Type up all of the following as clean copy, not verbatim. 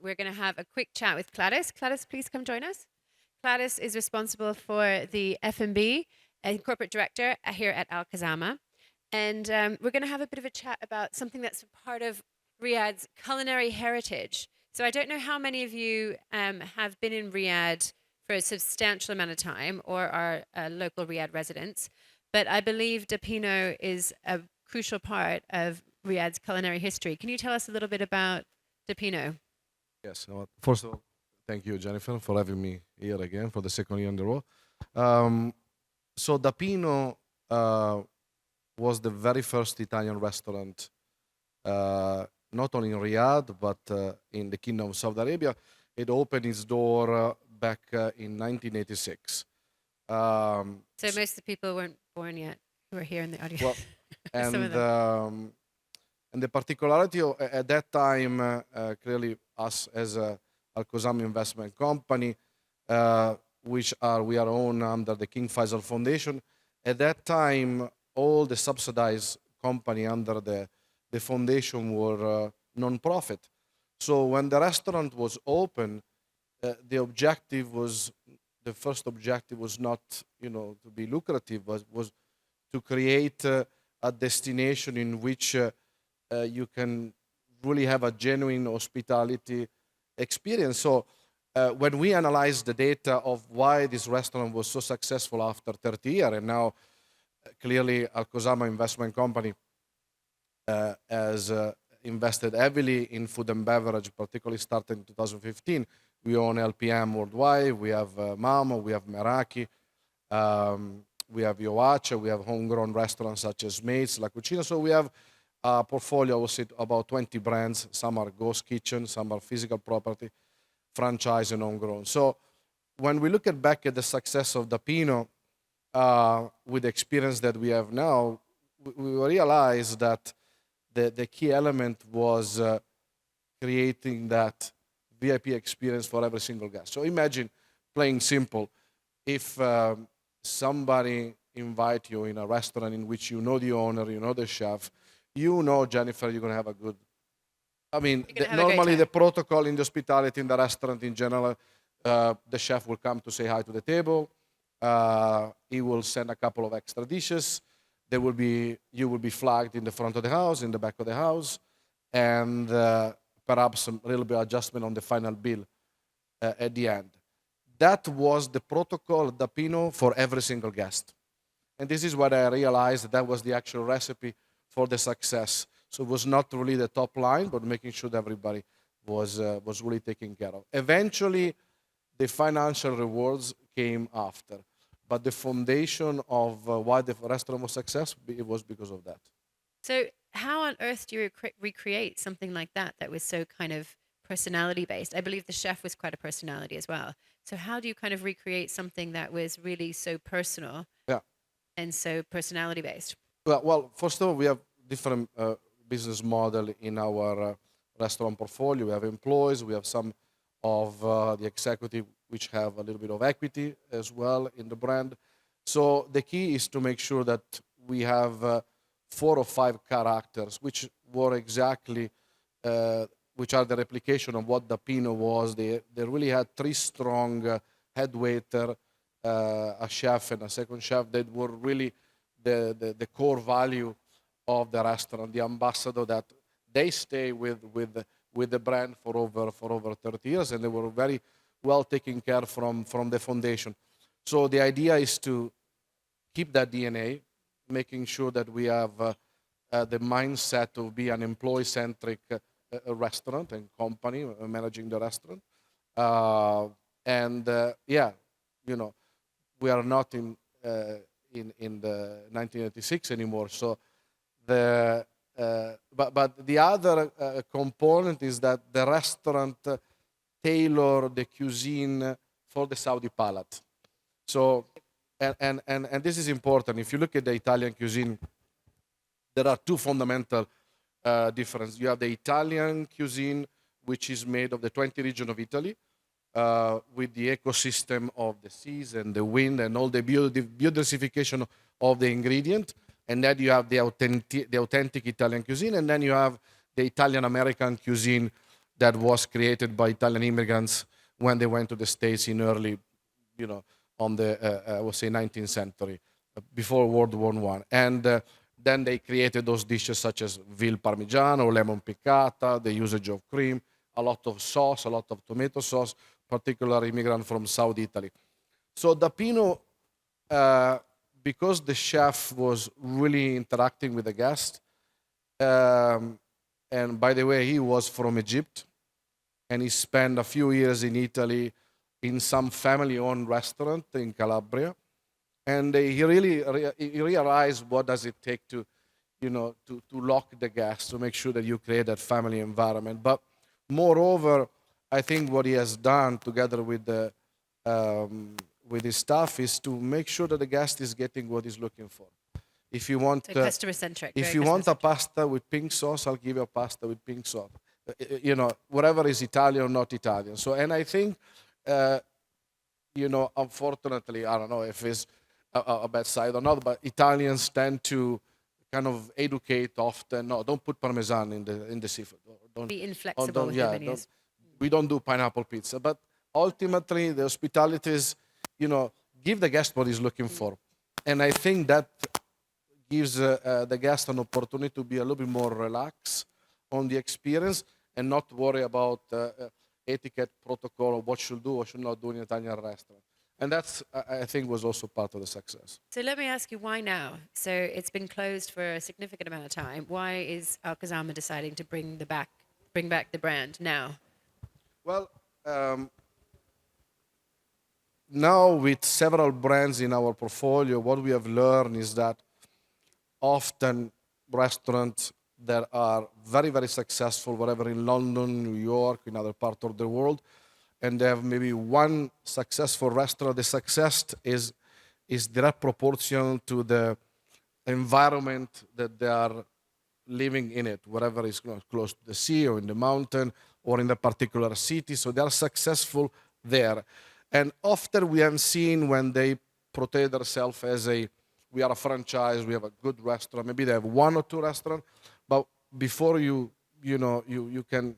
we're going to have a quick chat with Cladys. Cladys, please come join us. Cladys is responsible for the F&B and corporate director here at Al Khozama. And we're going to have a bit of a chat about something that's part of Riyadh's culinary heritage. So I don't know how many of you have been in Riyadh for a substantial amount of time or are local Riyadh residents, but I believe Pino is a crucial part of Riyadh's culinary history. Can you tell us a little bit about Pino? Yes. First of all, thank you, Jennifer, for having me here again for the second year in a row. So Da Pino was the very first Italian restaurant, not only in Riyadh, but in the Kingdom of Saudi Arabia. It opened its door back in 1986. So most of the people weren't born yet who are here in the audience. Well, Some of and them. and the particularity at that time, clearly us as a Al Khozama investment company, we are owned under the King Faisal Foundation. At that time, all the subsidized company under the foundation were non-profit. So when the restaurant was open, the first objective was not, to be lucrative, but was to create a destination in which you can really have a genuine hospitality experience. So when we analyzed the data of why this restaurant was so successful after 30 years, and now clearly Al Khozama Investment Company has invested heavily in food and beverage, particularly starting in 2015. We own LPM worldwide. We have Mamo, we have Meraki, we have Ioace, we have homegrown restaurants such as Mates, La Cucina. So we have a portfolio of about 20 brands. Some are ghost kitchen, some are physical property, franchise, and homegrown. So when we look back at the success of Da Pino, with the experience that we have now, we realize that the key element was creating that VIP experience for every single guest. So imagine, playing simple, if somebody invite you in a restaurant in which you know the owner, you know the chef, you know, Jennifer, you're going to have a good... I mean, normally the protocol in the hospitality in the restaurant in general, the chef will come to say hi to the table. He will send a couple of extra dishes. You will be flagged in the front of the house, in the back of the house, and perhaps a little bit of adjustment on the final bill at the end. That was the protocol at Da Pino for every single guest. And this is what I realized that was the actual recipe for the success. So it was not really the top line, but making sure that everybody was really taken care of. Eventually, the financial rewards came after. But the foundation of why the restaurant was successful, it was because of that. So how on earth do you recreate something like that was so kind of personality-based? I believe the chef was quite a personality as well. So how do you kind of recreate something that was really so personal and so personality-based? Well, first of all, we have different business model in our restaurant portfolio. We have employees, we have some of the executive which have a little bit of equity as well in the brand. So the key is to make sure that we have 4 or 5 characters which were exactly, which are the replication of what Da Pino was. They really had 3 strong head waiter, a chef and a second chef that were really the core value of the restaurant, the ambassador that they stay with the brand for over 30 years, and they were very well taken care from the foundation. So the idea is to keep that DNA, making sure that we have the mindset to be an employee-centric restaurant and company managing the restaurant. We are not in the 1986 anymore. So but the other component is that the restaurant tailor the cuisine for the Saudi palate. So, and this is important. If you look at the Italian cuisine, there are 2 fundamental differences. You have the Italian cuisine, which is made of the 20 regions of Italy, with the ecosystem of the seas and the wind and all the biodiversification of the ingredient. And then you have the authentic Italian cuisine, and then you have the Italian-American cuisine, that was created by Italian immigrants when they went to the States in early, on the, I would say, 19th century, before World War One. And then they created those dishes such as veal parmigiano, lemon piccata, the usage of cream, a lot of sauce, a lot of tomato sauce, particularly immigrant from South Italy. So the Pino, uh, because the chef was really interacting with the guest, um, and by the way, he was from Egypt, and he spent a few years in Italy in some family-owned restaurant in Calabria, and he realized what does it take to, to lock the guests, to make sure that you create that family environment. But moreover, I think what he has done together with his staff is to make sure that the guest is getting what he's looking for. If you want, So customer centric. if you want a pasta with pink sauce, I'll give you a pasta with pink sauce. Whatever is Italian or not Italian. So, and I think, unfortunately, I don't know if it's a bad side or not, but Italians tend to kind of educate often. No, don't put parmesan in the seafood. Don't Be or inflexible don't, with yeah, your menus. we don't do pineapple pizza. But ultimately, the hospitality is, give the guest what he's looking for. And I think that gives the guest an opportunity to be a little bit more relaxed on the experience and not worry about etiquette, protocol, or what should do or should not do in an Italian restaurant. And that's, I think, was also part of the success. So let me ask you, why now? So it's been closed for a significant amount of time. Why is Khozama deciding to bring back the brand now? Well, now with several brands in our portfolio, what we have learned is that often restaurants that are very, very successful, whatever in London, New York, in other parts of the world, and they have maybe one successful restaurant, the success is direct proportional to the environment that they are living in it, whatever is close to the sea or in the mountain or in the particular city. So they are successful there. And often we have seen when they portray themselves as we are a franchise, we have a good restaurant, maybe they have one or two restaurants, but before you can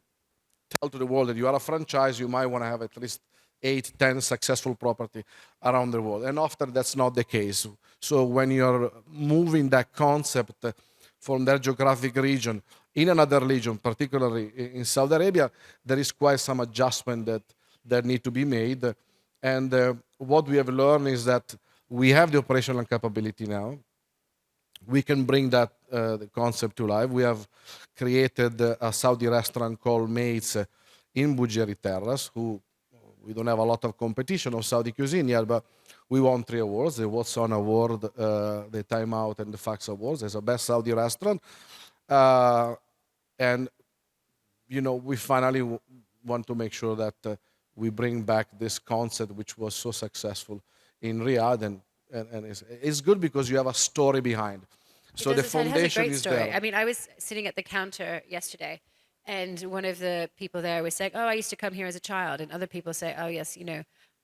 tell to the world that you are a franchise, you might want to have at least 8, 10 successful property around the world. And often that's not the case. So when you're moving that concept from that geographic region in another region, particularly in Saudi Arabia, there is quite some adjustment that need to be made. And what we have learned is that we have the operational capability now. We can bring that the concept to life. We have created a Saudi restaurant called Mates in Bujeri Terrace, who we don't have a lot of competition of Saudi cuisine yet, but we won 3 awards: the Watson Award, the Time Out, and the Fax Awards as a best Saudi restaurant. And we finally want to make sure that we bring back this concept which was so successful in Riyadh, and it's good because you have a story behind. So the It has a foundation great is story. there. I mean, I was sitting at the counter yesterday, and one of the people there was saying, "Oh, I used to come here as a child," and other people say, "Oh, yes,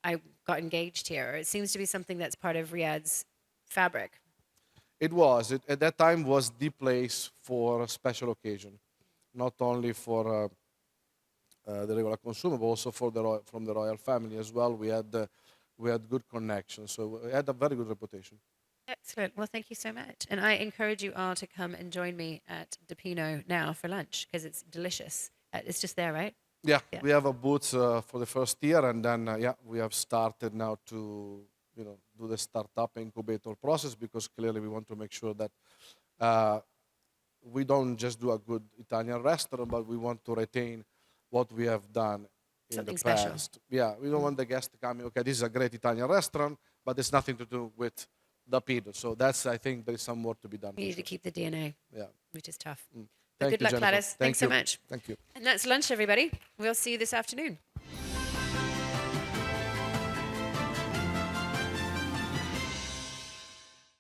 I got engaged here." Or it seems to be something that's part of Riyadh's fabric. It was at that time was the place for a special occasion, not only for the regular consumer, but also for from the royal family as well. We had good connections, so we had a very good reputation. Excellent. Well, thank you so much. And I encourage you all to come and join me at Pino now for lunch because it's delicious. It's just there, right? Yeah, Yeah. we have a booth for the first year, and then we have started now to do the startup incubator process, because clearly we want to make sure that we don't just do a good Italian restaurant, but we want to retain what we have done in Something the special. past. Yeah, we don't want the guest to come, okay, this is a great Italian restaurant, but it's nothing to do with the Pino. So that's, I think there is some work to be done. We need to keep the DNA, Yeah. which is tough. But Thank good you, luck, Jennifer. Cladys. Thanks so you. much. Thank you. And that's lunch, everybody. We'll see you this afternoon.